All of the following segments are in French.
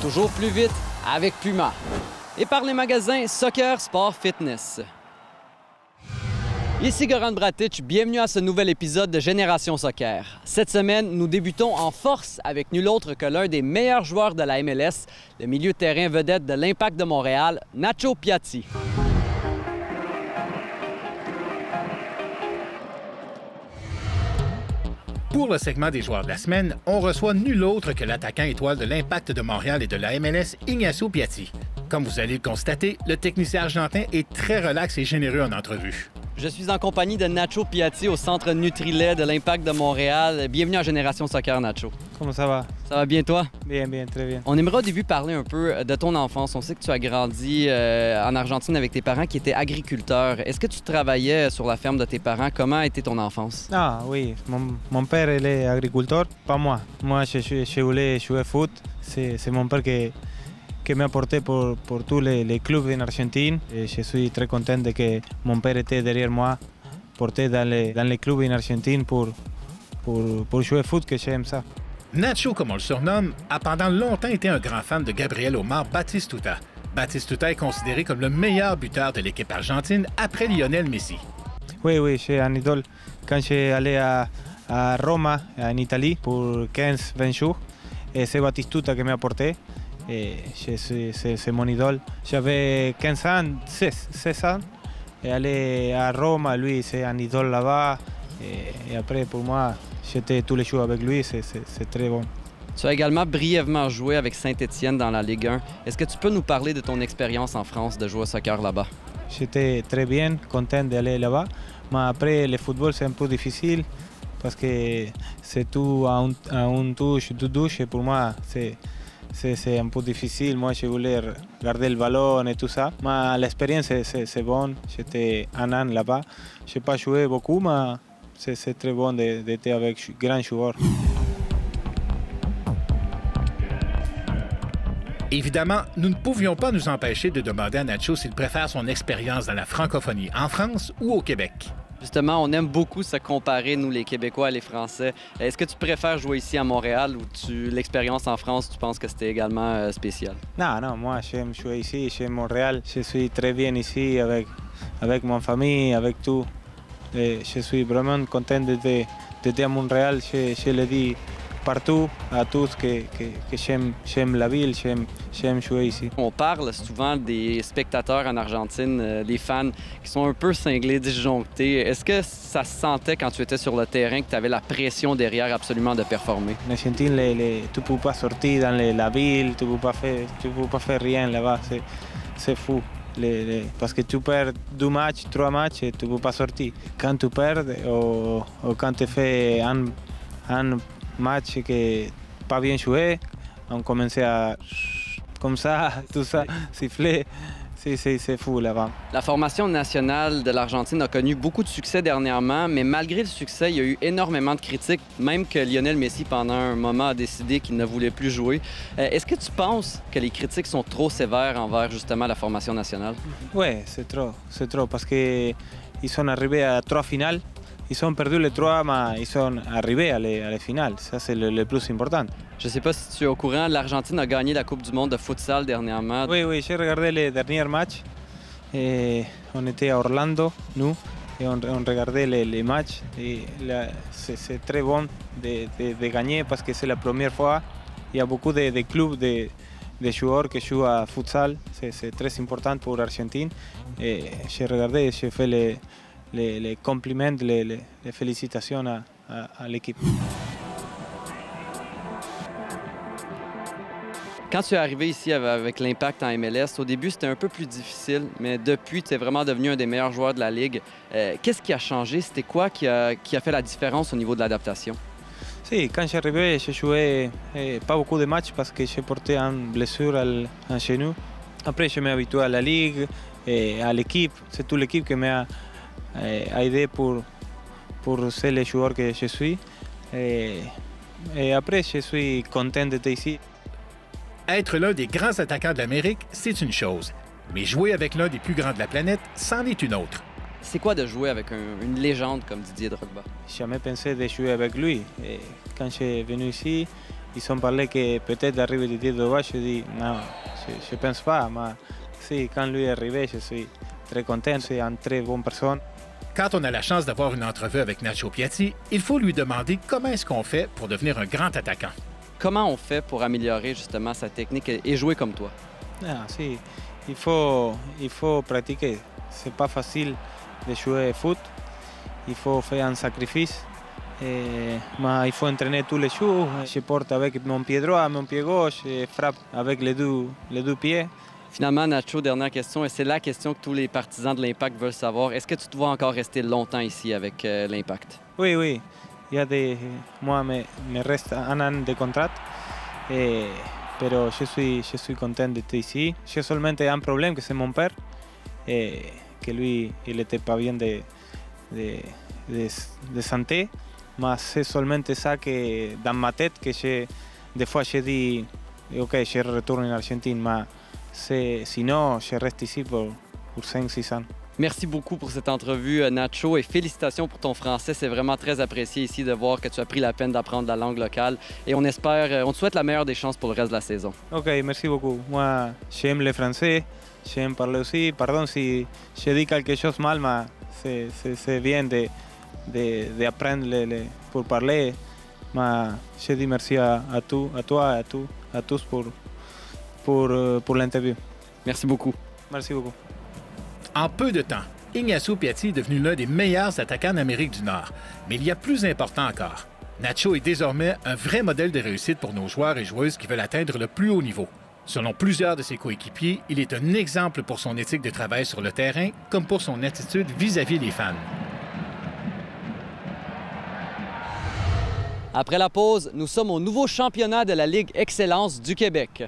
toujours plus vite avec Puma. Et par les magasins Soccer, Sport, Fitness. Ici Goran Bratic, bienvenue à ce nouvel épisode de Génération Soccer. Cette semaine, nous débutons en force avec nul autre que l'un des meilleurs joueurs de la MLS, le milieu de terrain vedette de l'Impact de Montréal, Nacho Piatti. Pour le segment des joueurs de la semaine, on reçoit nul autre que l'attaquant étoile de l'Impact de Montréal et de la MLS, Ignacio Piatti. Comme vous allez le constater, le technicien argentin est très relax et généreux en entrevue. Je suis en compagnie de Nacho Piatti au centre Nutrilait de l'Impact de Montréal. Bienvenue à Génération Soccer, Nacho. Comment ça va? Ça va bien, toi? Bien, bien, très bien. On aimerait au début parler un peu de ton enfance. On sait que tu as grandi en Argentine avec tes parents qui étaient agriculteurs. Est-ce que tu travaillais sur la ferme de tes parents? Comment a été ton enfance? Ah oui, mon père il est agriculteur, pas moi. Moi, je voulais jouer foot. C'est mon père qui m'a apporté pour tous les clubs en Argentine. Et je suis très content de que mon père était derrière moi, porté dans les clubs en Argentine pour jouer foot, que j'aime ça. Nacho, comme on le surnomme, a pendant longtemps été un grand fan de Gabriel Omar Batistuta. Batistuta est considéré comme le meilleur buteur de l'équipe argentine après Lionel Messi. Oui, j'ai un idole. Quand j'ai allé à Roma, en Italie, pour 15-20 jours, et c'est Batistuta qui m'a apporté. C'est mon idole. J'avais 15 ans, 16 ans, et aller à Rome, lui, c'est un idole là-bas. Et après, pour moi, j'étais tous les jours avec lui, c'est très bon. Tu as également brièvement joué avec Saint-Étienne dans la Ligue 1. Est-ce que tu peux nous parler de ton expérience en France de jouer au soccer là-bas? J'étais très bien, content d'aller là-bas. Mais après, le football, c'est un peu difficile parce que c'est tout à une touche, deux touches. Et pour moi, c'est un peu difficile. Moi, je voulais garder le ballon et tout ça. Mais l'expérience, c'est bonne. J'étais un an là-bas. Je n'ai pas joué beaucoup, mais c'est très bon d'être avec grands joueurs. Évidemment, nous ne pouvions pas nous empêcher de demander à Nacho s'il préfère son expérience dans la francophonie, en France ou au Québec. Justement, on aime beaucoup se comparer, nous, les Québécois et les Français. Est-ce que tu préfères jouer ici à Montréal ou l'expérience en France, tu penses que c'était également spécial? Non, moi, j'aime jouer ici, j'aime Montréal. Je suis très bien ici avec ma famille, avec tout. Et je suis vraiment content d'être à Montréal. Je le dis partout à tous que j'aime la ville, j'aime jouer ici. On parle souvent des spectateurs en Argentine, des fans qui sont un peu cinglés, disjonctés. Est-ce que ça se sentait quand tu étais sur le terrain que tu avais la pression derrière absolument de performer? En Argentine, tu ne peux pas sortir dans la ville, tu ne peux pas faire rien là-bas. C'est fou. Parce que tu perds 2 matchs, 3 matchs et tu ne peux pas sortir. Quand tu perds ou quand tu fais un match qui n'est pas bien joué, on commence à comme ça, tout ça, siffler. C'est fou là-bas. La formation nationale de l'Argentine a connu beaucoup de succès dernièrement, mais malgré le succès, il y a eu énormément de critiques, même que Lionel Messi, pendant un moment, a décidé qu'il ne voulait plus jouer. Est-ce que tu penses que les critiques sont trop sévères envers justement la formation nationale? Oui, c'est trop, parce qu'ils sont arrivés à 3 finales. Ils ont perdu les 3, mais ils sont arrivés à la finale. Ça, c'est le plus important. Je ne sais pas si tu es au courant, l'Argentine a gagné la Coupe du monde de futsal dernièrement. Oui, j'ai regardé les derniers matchs. Et on était à Orlando, nous, et on regardait les matchs. C'est très bon de gagner parce que c'est la première fois. Il y a beaucoup de clubs de joueurs qui jouent à futsal. C'est très important pour l'Argentine. Et j'ai regardé, j'ai fait les compliments, les félicitations à l'équipe. Quand tu es arrivé ici avec l'Impact en MLS, au début, c'était un peu plus difficile, mais depuis, tu es vraiment devenu un des meilleurs joueurs de la Ligue. Qu'est-ce qui a changé? C'était quoi qui a fait la différence au niveau de l'adaptation? Si, quand je suis arrivé, je jouais pas beaucoup de matchs parce que j'ai porté une blessure à un genou. Après, je m'ai habitué à la Ligue et à l'équipe. C'est toute l'équipe qui m'a aidé pour ser le joueur que je suis. Et après, je suis content d'être ici. Être l'un des grands attaquants de l'Amérique, c'est une chose. Mais jouer avec l'un des plus grands de la planète, c'en est une autre. C'est quoi de jouer avec une légende comme Didier Drogba? Jamais pensé de jouer avec lui. Et quand je suis venu ici, ils ont parlé que peut-être arriver du titre de bas. Je dis non, je ne pense pas. Mais si, quand lui est arrivé, je suis très content. C'est une très bonne personne. Quand on a la chance d'avoir une entrevue avec Nacho Piatti, il faut lui demander comment est-ce qu'on fait pour devenir un grand attaquant. Comment on fait pour améliorer justement sa technique et jouer comme toi? Ah, si, il faut pratiquer. C'est pas facile de jouer au foot. Il faut faire un sacrifice. Mais il faut entraîner tous les jours. Je porte avec mon pied droit, mon pied gauche, et frappe avec les deux pieds. Finalement, Nacho, dernière question, et c'est la question que tous les partisans de l'Impact veulent savoir. Est-ce que tu te vois encore rester longtemps ici avec l'Impact? Oui, oui. Moi, me reste un an de contrat. Pero je suis content d'être ici. J'ai seulement un problème, que c'est mon père. Que lui, il n'était pas bien de santé. Mais c'est seulement ça que dans ma tête que des fois je dis ok, je retourne en Argentine, mais sinon je reste ici pour 5-6 ans. Merci beaucoup pour cette entrevue, Nacho, et félicitations pour ton français. C'est vraiment très apprécié ici de voir que tu as pris la peine d'apprendre la langue locale. Et on te souhaite la meilleure des chances pour le reste de la saison. Ok, merci beaucoup. Moi, j'aime le français, j'aime parler aussi. Pardon si je dis quelque chose mal, mais c'est bien d'apprendre pour parler. Mais je dis merci à toi et à tous pour l'interview. Merci beaucoup. Merci beaucoup. En peu de temps, Ignacio Piatti est devenu l'un des meilleurs attaquants d'Amérique du Nord. Mais il y a plus important encore. Nacho est désormais un vrai modèle de réussite pour nos joueurs et joueuses qui veulent atteindre le plus haut niveau. Selon plusieurs de ses coéquipiers, il est un exemple pour son éthique de travail sur le terrain, comme pour son attitude vis-à-vis des fans. Après la pause, nous sommes au nouveau championnat de la Ligue Excellence du Québec.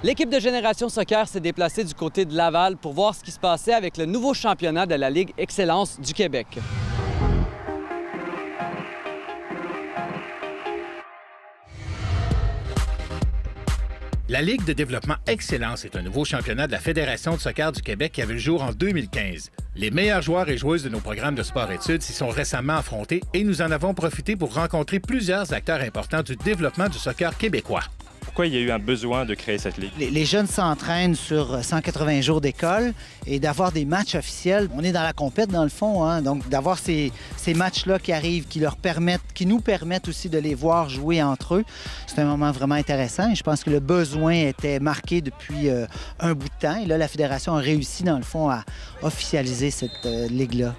L'équipe de Génération Soccer s'est déplacée du côté de Laval pour voir ce qui se passait avec le nouveau championnat de la Ligue Excellence du Québec. La Ligue de développement Excellence est un nouveau championnat de la Fédération de soccer du Québec qui avait le jour en 2015. Les meilleurs joueurs et joueuses de nos programmes de sport-études s'y sont récemment affrontés et nous en avons profité pour rencontrer plusieurs acteurs importants du développement du soccer québécois. Pourquoi il y a eu un besoin de créer cette ligue? Les jeunes s'entraînent sur 180 jours d'école et d'avoir des matchs officiels. On est dans la compète, dans le fond, hein? Donc d'avoir ces matchs-là qui arrivent, qui nous permettent aussi de les voir jouer entre eux, c'est un moment vraiment intéressant. Et je pense que le besoin était marqué depuis un bout de temps. Et là, la Fédération a réussi, dans le fond, à officialiser cette ligue-là.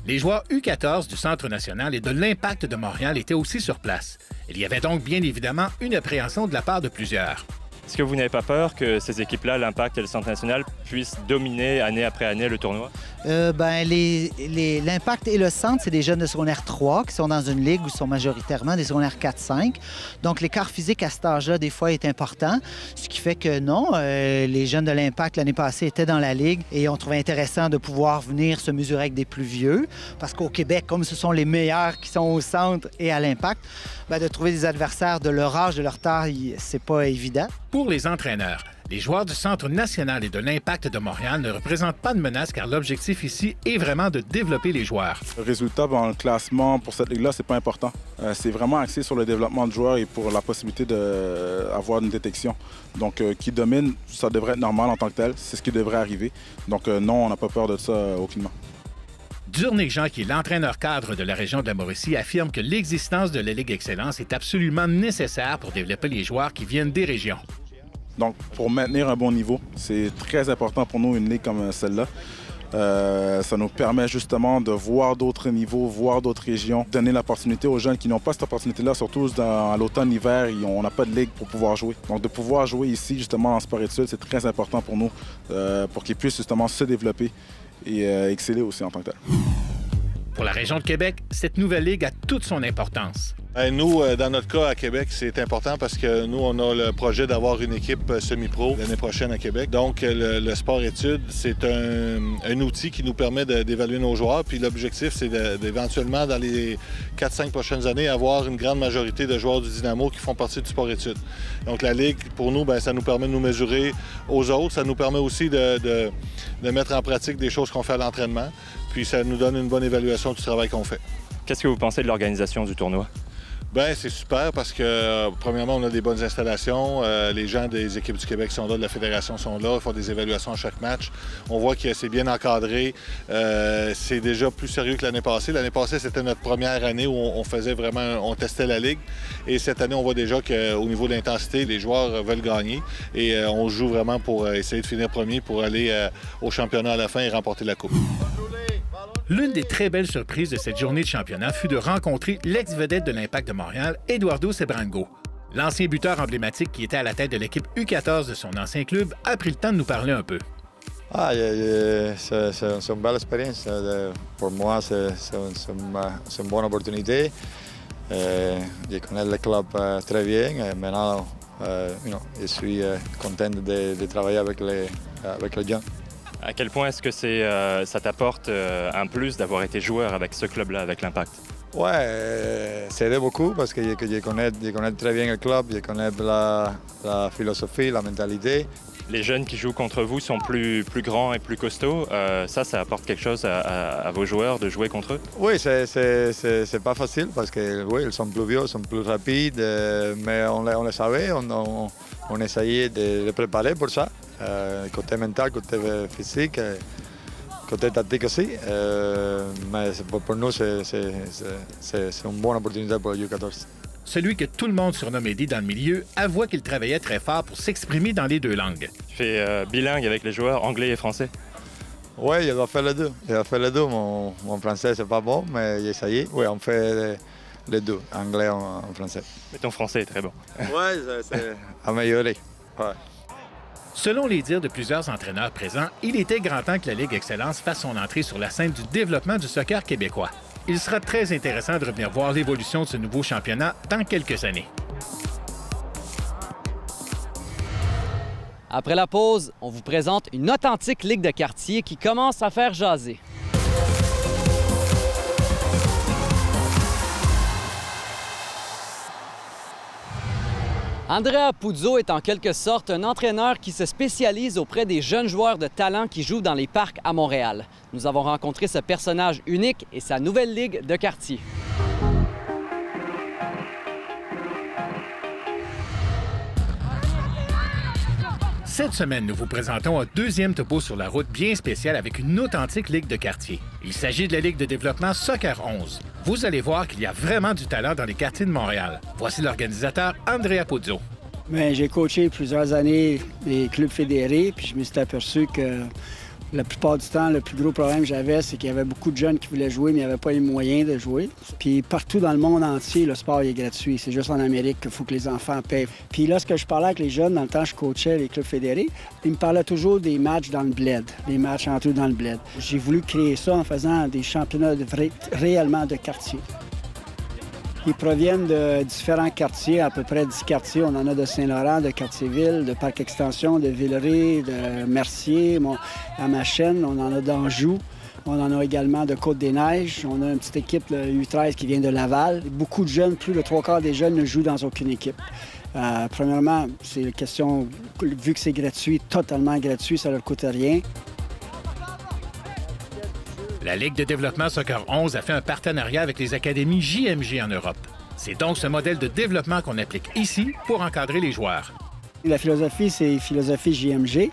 Les joueurs U14 du Centre national et de l'Impact de Montréal étaient aussi sur place. Il y avait donc bien évidemment une appréhension de la part de plusieurs. Est-ce que vous n'avez pas peur que ces équipes-là, l'Impact et le Centre national, puissent dominer année après année le tournoi? L'Impact et le Centre, c'est des jeunes de secondaire 3 qui sont dans une ligue où sont majoritairement des secondaires 4-5. Donc, l'écart physique à cet âge-là, des fois, est important. Ce qui fait que non, les jeunes de l'Impact l'année passée étaient dans la ligue et on trouvait intéressant de pouvoir venir se mesurer avec des plus vieux. Parce qu'au Québec, comme ce sont les meilleurs qui sont au Centre et à l'Impact, de trouver des adversaires de leur âge, de leur taille, c'est pas évident. Pour les entraîneurs, les joueurs du Centre national et de l'Impact de Montréal ne représentent pas de menace car l'objectif ici est vraiment de développer les joueurs. Le résultat dans le classement pour cette ligue-là, c'est pas important. C'est vraiment axé sur le développement de joueurs et pour la possibilité d'avoir une détection. Donc, qui domine, ça devrait être normal en tant que tel. C'est ce qui devrait arriver. Donc, non, on n'a pas peur de ça aucunement. Durnick Jean, qui est l'entraîneur-cadre de la région de la Mauricie, affirme que l'existence de la Ligue Excellence est absolument nécessaire pour développer les joueurs qui viennent des régions. Donc, pour maintenir un bon niveau, c'est très important pour nous, une ligue comme celle-là. Ça nous permet justement de voir d'autres niveaux, voir d'autres régions, donner l'opportunité aux jeunes qui n'ont pas cette opportunité-là, surtout à l'automne, l'hiver, on n'a pas de ligue pour pouvoir jouer. Donc, de pouvoir jouer ici, justement, en sport-études, c'est très important pour nous, pour qu'ils puissent justement se développer et exceller aussi en tant que tel. Pour la région de Québec, cette nouvelle ligue a toute son importance. Nous, dans notre cas à Québec, c'est important parce que nous, on a le projet d'avoir une équipe semi-pro l'année prochaine à Québec. Donc, le sport-études, c'est un outil qui nous permet d'évaluer nos joueurs. Puis l'objectif, c'est d'éventuellement, dans les 4-5 prochaines années, avoir une grande majorité de joueurs du Dynamo qui font partie du sport-études. Donc, la Ligue, pour nous, ça nous permet de nous mesurer aux autres. Ça nous permet aussi de mettre en pratique des choses qu'on fait à l'entraînement. Puis, ça nous donne une bonne évaluation du travail qu'on fait. Qu'est-ce que vous pensez de l'organisation du tournoi? C'est super parce que, premièrement, on a des bonnes installations. Les gens des équipes du Québec sont là, de la Fédération sont là, ils font des évaluations à chaque match. On voit que c'est bien encadré. C'est déjà plus sérieux que l'année passée. L'année passée, c'était notre première année où on faisait vraiment, on testait la Ligue. Et cette année, on voit déjà qu'au niveau de l'intensité, les joueurs veulent gagner. Et on joue vraiment pour essayer de finir premier pour aller au championnat à la fin et remporter la Coupe. L'une des très belles surprises de cette journée de championnat fut de rencontrer l'ex-vedette de l'Impact de Montréal, Eduardo Sebrango. L'ancien buteur emblématique qui était à la tête de l'équipe U14 de son ancien club a pris le temps de nous parler un peu. C'est une belle expérience. Pour moi, c'est une bonne opportunité. Je connais le club très bien. Maintenant, je suis content de travailler avec les gens. À quel point est-ce que ça t'apporte un plus d'avoir été joueur avec ce club-là, avec l'Impact? Ça aide beaucoup parce que je connais très bien le club, je connais la philosophie, la mentalité. Les jeunes qui jouent contre vous sont plus grands et plus costauds. Ça apporte quelque chose à vos joueurs de jouer contre eux? Oui, c'est pas facile parce que oui, ils sont plus vieux, ils sont plus rapides, mais on le savait, on essayait de les préparer pour ça. Côté mental, côté physique, côté tactique aussi. Mais pour nous, c'est une bonne opportunité pour le U14. Celui que tout le monde surnomme Eddie dans le milieu avoua qu'il travaillait très fort pour s'exprimer dans les deux langues. Tu fais bilingue avec les joueurs, anglais et français? Oui, je dois faire les deux. Mon français, c'est pas bon, mais j'ai essayé. Oui, on fait les deux, anglais et français. Mais ton français est très bon. Oui, c'est amélioré. Ouais. Selon les dires de plusieurs entraîneurs présents, il était grand temps que la Ligue Excellence fasse son entrée sur la scène du développement du soccer québécois. Il sera très intéressant de revenir voir l'évolution de ce nouveau championnat dans quelques années. Après la pause, on vous présente une authentique ligue de quartier qui commence à faire jaser. Andrea Puzzo est en quelque sorte un entraîneur qui se spécialise auprès des jeunes joueurs de talent qui jouent dans les parcs à Montréal. Nous avons rencontré ce personnage unique et sa nouvelle ligue de quartier. Cette semaine, nous vous présentons un deuxième topo sur la route bien spécial avec une authentique ligue de quartier. Il s'agit de la Ligue de développement Soccer 11. Vous allez voir qu'il y a vraiment du talent dans les quartiers de Montréal. Voici l'organisateur Andrea Puzzo. J'ai coaché plusieurs années les clubs fédérés, puis je me suis aperçu que la plupart du temps, le plus gros problème que j'avais, c'est qu'il y avait beaucoup de jeunes qui voulaient jouer, mais il n'y avait pas les moyens de jouer. Puis partout dans le monde entier, le sport est gratuit. C'est juste en Amérique qu'il faut que les enfants paient. Puis lorsque je parlais avec les jeunes, dans le temps je coachais les clubs fédérés, ils me parlaient toujours des matchs dans le bled, des matchs entre eux dans le bled. J'ai voulu créer ça en faisant des championnats réellement de quartier. Ils proviennent de différents quartiers, à peu près 10 quartiers. On en a de Saint-Laurent, de Quartier-Ville, de Parc-Extension, de Villeray, de Mercier, à Machène. On en a d'Anjou. On en a également de Côte-des-Neiges. On a une petite équipe, le U13, qui vient de Laval. Beaucoup de jeunes, plus de 3/4 des jeunes ne jouent dans aucune équipe. Premièrement, c'est une question, vu que c'est gratuit, totalement gratuit, ça ne leur coûte rien. La Ligue de développement Soccer 11 a fait un partenariat avec les académies JMG en Europe. C'est donc ce modèle de développement qu'on applique ici pour encadrer les joueurs. La philosophie, c'est philosophie JMG.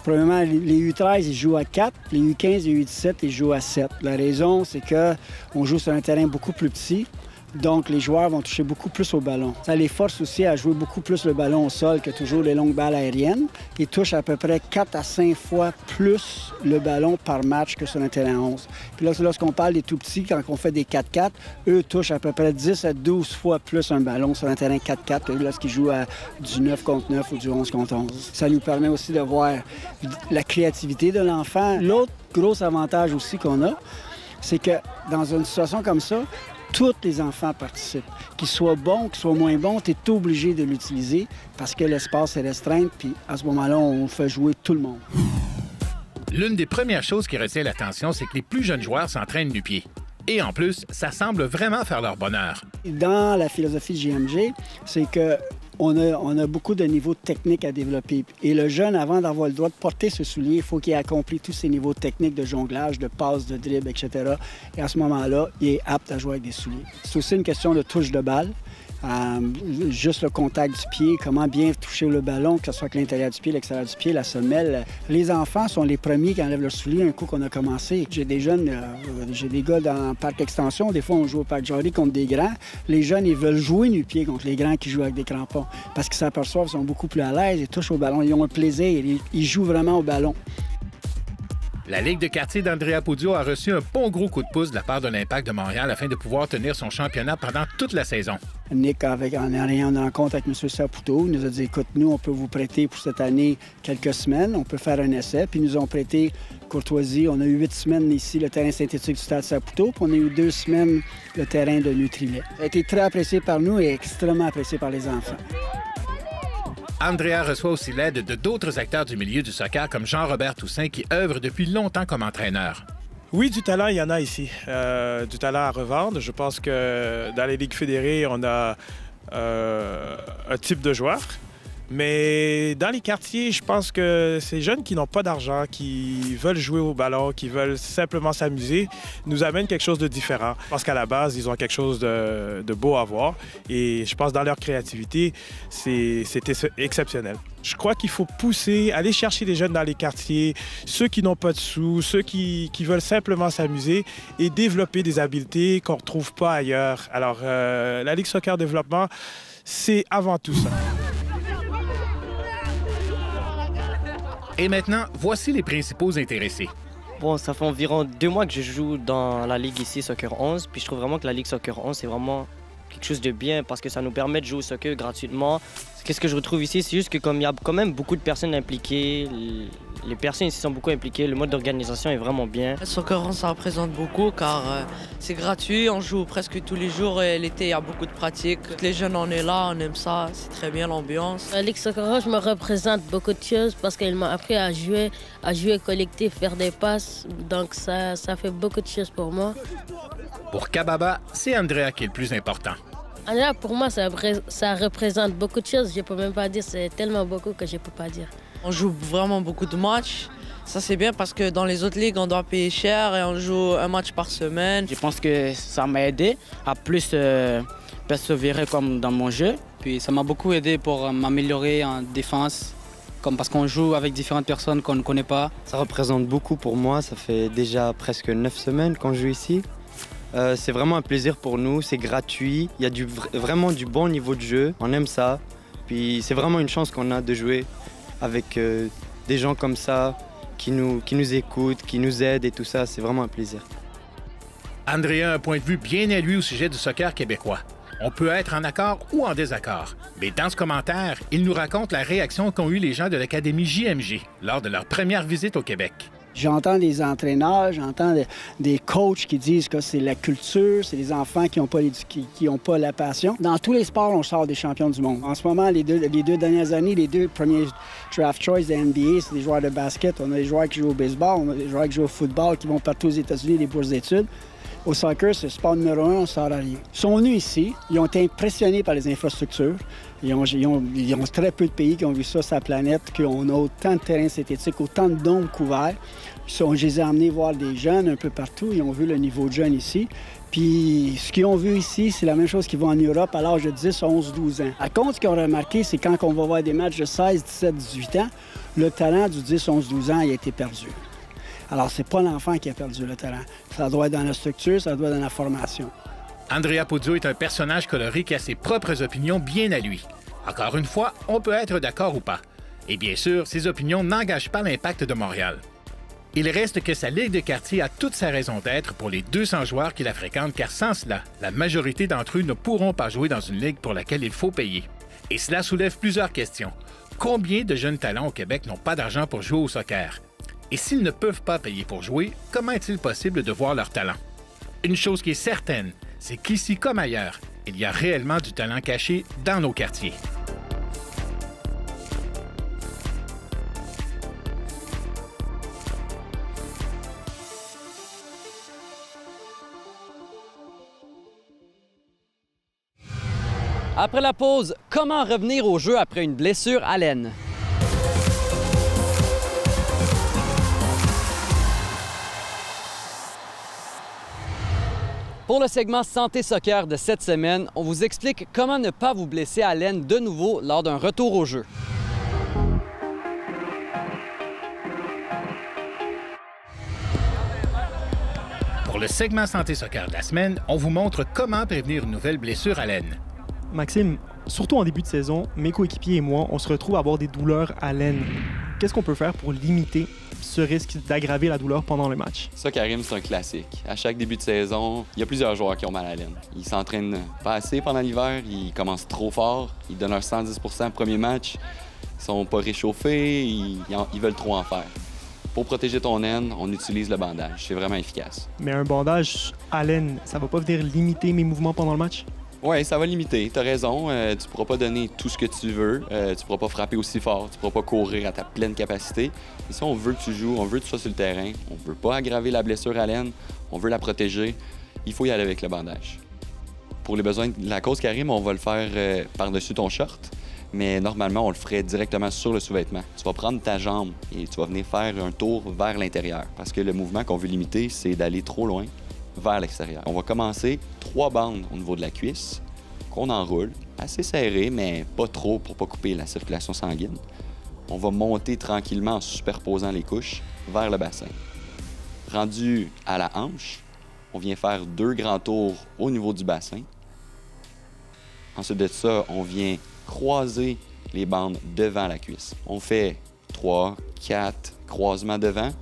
Premièrement, les U13, ils jouent à 4, les U15 et les U17, ils jouent à 7. La raison, c'est qu'on joue sur un terrain beaucoup plus petit, donc les joueurs vont toucher beaucoup plus au ballon. Ça les force aussi à jouer beaucoup plus le ballon au sol que toujours les longues balles aériennes. Ils touchent à peu près 4 à 5 fois plus le ballon par match que sur un terrain 11. Puis là, lorsqu'on parle des tout-petits, quand on fait des 4-4, eux touchent à peu près 10 à 12 fois plus un ballon sur un terrain 4-4 que lorsqu'ils jouent à du 9 contre 9 ou du 11 contre 11. Ça nous permet aussi de voir la créativité de l'enfant. L'autre gros avantage aussi qu'on a, c'est que dans une situation comme ça, tous les enfants participent. Qu'ils soient bons, qu'ils soient moins bons, tu es obligé de l'utiliser parce que l'espace est restreint, puis à ce moment-là, on fait jouer tout le monde. L'une des premières choses qui retient l'attention, c'est que les plus jeunes joueurs s'entraînent du pied. Et en plus, ça semble vraiment faire leur bonheur. Dans la philosophie de JMG, c'est que on a beaucoup de niveaux techniques à développer. Et le jeune, avant d'avoir le droit de porter ce soulier, il faut qu'il ait accompli tous ces niveaux techniques de jonglage, de passe, de dribble, etc. Et à ce moment-là, il est apte à jouer avec des souliers. C'est aussi une question de touche de balle. Juste le contact du pied, comment bien toucher le ballon, que ce soit avec l'intérieur du pied, l'extérieur du pied, la semelle. Les enfants sont les premiers qui enlèvent leur soulier un coup qu'on a commencé. J'ai des jeunes, j'ai des gars dans le parc extension, des fois on joue au parc Jarry contre des grands. Les jeunes, ils veulent jouer nu-pied contre les grands qui jouent avec des crampons parce qu'ils s'aperçoivent qu'ils sont beaucoup plus à l'aise, ils touchent au ballon, ils ont un plaisir, ils jouent vraiment au ballon. La Ligue de quartier d'Andrea Pudio a reçu un bon gros coup de pouce de la part de l'Impact de Montréal afin de pouvoir tenir son championnat pendant toute la saison. Nick, en ayant une rencontre avec M. Saputo, il nous a dit, écoute, nous, on peut vous prêter pour cette année quelques semaines, on peut faire un essai. Puis ils nous ont prêté Courtoisie. On a eu 8 semaines ici, le terrain synthétique du Stade Saputo, puis on a eu 2 semaines, le terrain de Nutrilet. Ça a été très apprécié par nous et extrêmement apprécié par les enfants. Andrea reçoit aussi l'aide de d'autres acteurs du milieu du soccer comme Jean-Robert Toussaint qui œuvre depuis longtemps comme entraîneur. Oui, du talent, il y en a ici. Du talent à revendre. Je pense que dans les ligues fédérées, on a un type de joueur. Mais dans les quartiers, je pense que ces jeunes qui n'ont pas d'argent, qui veulent jouer au ballon, qui veulent simplement s'amuser, nous amènent quelque chose de différent. Parce qu'à la base, ils ont quelque chose de beau à voir. Et je pense que dans leur créativité, c'était exceptionnel. Je crois qu'il faut pousser, aller chercher les jeunes dans les quartiers, ceux qui n'ont pas de sous, ceux qui veulent simplement s'amuser et développer des habiletés qu'on ne retrouve pas ailleurs. Alors, la Ligue Soccer Développement, c'est avant tout ça. Et maintenant, voici les principaux intéressés. Bon, ça fait environ 2 mois que je joue dans la Ligue ici, Soccer 11. Puis je trouve vraiment que la Ligue Soccer 11, c'est vraiment quelque chose de bien parce que ça nous permet de jouer au soccer gratuitement. Qu'est-ce que je retrouve ici? C'est juste que comme il y a quand même beaucoup de personnes impliquées, les personnes ici sont beaucoup impliquées, le mode d'organisation est vraiment bien. Le Soccer 11, ça représente beaucoup car c'est gratuit, on joue presque tous les jours et l'été, il y a beaucoup de pratiques. Tous les jeunes, on est là, on aime ça, c'est très bien l'ambiance. La Ligue Soccer 11 me représente beaucoup de choses parce qu'elle m'a appris à jouer collectif, faire des passes. Donc ça fait beaucoup de choses pour moi. Pour Kababa, c'est Andrea qui est le plus important. Andrea, pour moi, ça représente beaucoup de choses. Je ne peux même pas dire, c'est tellement beaucoup que je ne peux pas dire. On joue vraiment beaucoup de matchs. Ça, c'est bien parce que dans les autres ligues, on doit payer cher et on joue un match par semaine. Je pense que ça m'a aidé à plus persévérer comme dans mon jeu. Puis ça m'a beaucoup aidé pour m'améliorer en défense, comme parce qu'on joue avec différentes personnes qu'on ne connaît pas. Ça représente beaucoup pour moi. Ça fait déjà presque 9 semaines qu'on joue ici. C'est vraiment un plaisir pour nous, c'est gratuit, il y a vraiment du bon niveau de jeu, on aime ça. Puis c'est vraiment une chance qu'on a de jouer avec des gens comme ça, qui nous écoutent, qui nous aident et tout ça, c'est vraiment un plaisir. Andrea a un point de vue bien à lui au sujet du soccer québécois. On peut être en accord ou en désaccord. Mais dans ce commentaire, il nous raconte la réaction qu'ont eu les gens de l'Académie JMG lors de leur première visite au Québec. J'entends des entraîneurs, j'entends des coachs qui disent que c'est la culture, c'est les enfants qui n'ont pas la passion. Dans tous les sports, on sort des champions du monde. En ce moment, les deux dernières années, les 2 premiers draft choice de NBA, c'est des joueurs de basket. On a des joueurs qui jouent au baseball, on a des joueurs qui jouent au football, qui vont partout aux États-Unis, des bourses d'études. Au soccer, c'est le sport numéro 1, on ne sort à rien. Ils sont venus ici, ils ont été impressionnés par les infrastructures. Ils ont très peu de pays qui ont vu ça sur la planète, qu'on a autant de terrains synthétiques, autant de dômes couverts. Je les ai emmenés voir des jeunes un peu partout. Ils ont vu le niveau de jeunes ici. Puis ce qu'ils ont vu ici, c'est la même chose qu'ils vont en Europe à l'âge de 10, 11, 12 ans. À contre, ce qu'ils ont remarqué, c'est quand on va voir des matchs de 16, 17, 18 ans, le talent du 10, 11, 12 ans il a été perdu. Alors, c'est pas l'enfant qui a perdu le talent. Ça doit être dans la structure, ça doit être dans la formation. Andrea Pudio est un personnage coloré qui a ses propres opinions bien à lui. Encore une fois, on peut être d'accord ou pas. Et bien sûr, ses opinions n'engagent pas l'Impact de Montréal. Il reste que sa Ligue de quartier a toute sa raison d'être pour les 200 joueurs qui la fréquentent, car sans cela, la majorité d'entre eux ne pourront pas jouer dans une ligue pour laquelle il faut payer. Et cela soulève plusieurs questions. Combien de jeunes talents au Québec n'ont pas d'argent pour jouer au soccer? Et s'ils ne peuvent pas payer pour jouer, comment est-il possible de voir leur talent? Une chose qui est certaine, c'est qu'ici comme ailleurs, il y a réellement du talent caché dans nos quartiers. Après la pause, comment revenir au jeu après une blessure à l'aine? Pour le segment Santé Soccer de cette semaine, on vous explique comment ne pas vous blesser à l'aine de nouveau lors d'un retour au jeu. Pour le segment Santé Soccer de la semaine, on vous montre comment prévenir une nouvelle blessure à l'aine. Maxime, surtout en début de saison, mes coéquipiers et moi, on se retrouve à avoir des douleurs à l'aine. Qu'est-ce qu'on peut faire pour limiter ce risque d'aggraver la douleur pendant le match? Ça, Karim, c'est un classique. À chaque début de saison, il y a plusieurs joueurs qui ont mal à l'aine. Ils s'entraînent pas assez pendant l'hiver, ils commencent trop fort, ils donnent leur 110 % premier match, ils sont pas réchauffés, ils veulent trop en faire. Pour protéger ton aine, on utilise le bandage. C'est vraiment efficace. Mais un bandage à l'aine, ça va pas venir limiter mes mouvements pendant le match? Oui, ça va limiter. Tu as raison. Tu pourras pas donner tout ce que tu veux. Tu pourras pas frapper aussi fort. Tu pourras pas courir à ta pleine capacité. Et si on veut que tu joues, on veut que tu sois sur le terrain, on veut pas aggraver la blessure à l'aine, on veut la protéger, il faut y aller avec le bandage. Pour les besoins de la cause Karim, on va le faire par-dessus ton short, mais normalement, on le ferait directement sur le sous-vêtement. Tu vas prendre ta jambe et tu vas venir faire un tour vers l'intérieur. Parce que le mouvement qu'on veut limiter, c'est d'aller trop loin vers l'extérieur. On va commencer 3 bandes au niveau de la cuisse qu'on enroule, assez serré, mais pas trop pour pas couper la circulation sanguine. On va monter tranquillement en superposant les couches vers le bassin. Rendu à la hanche, on vient faire 2 grands tours au niveau du bassin. Ensuite de ça, on vient croiser les bandes devant la cuisse. On fait 3, 4 croisements devant.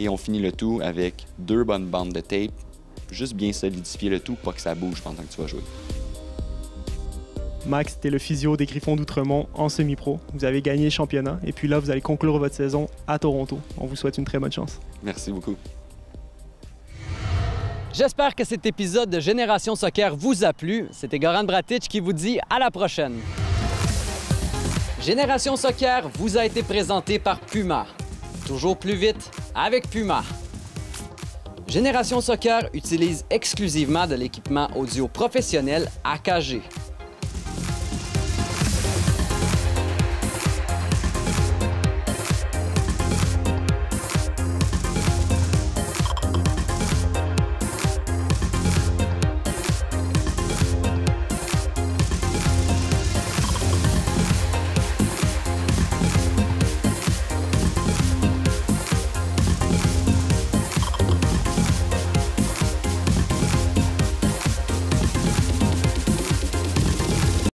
Et on finit le tout avec 2 bonnes bandes de tape. Juste bien solidifier le tout, pas que ça bouge pendant que tu vas jouer. Max, c'était le physio des Griffons d'Outremont en semi-pro. Vous avez gagné le championnat et puis là, vous allez conclure votre saison à Toronto. On vous souhaite une très bonne chance. Merci beaucoup. J'espère que cet épisode de Génération Soccer vous a plu. C'était Goran Bratic qui vous dit à la prochaine. Génération Soccer vous a été présenté par Puma. Toujours plus vite avec Puma. Génération Soccer utilise exclusivement de l'équipement audio professionnel AKG.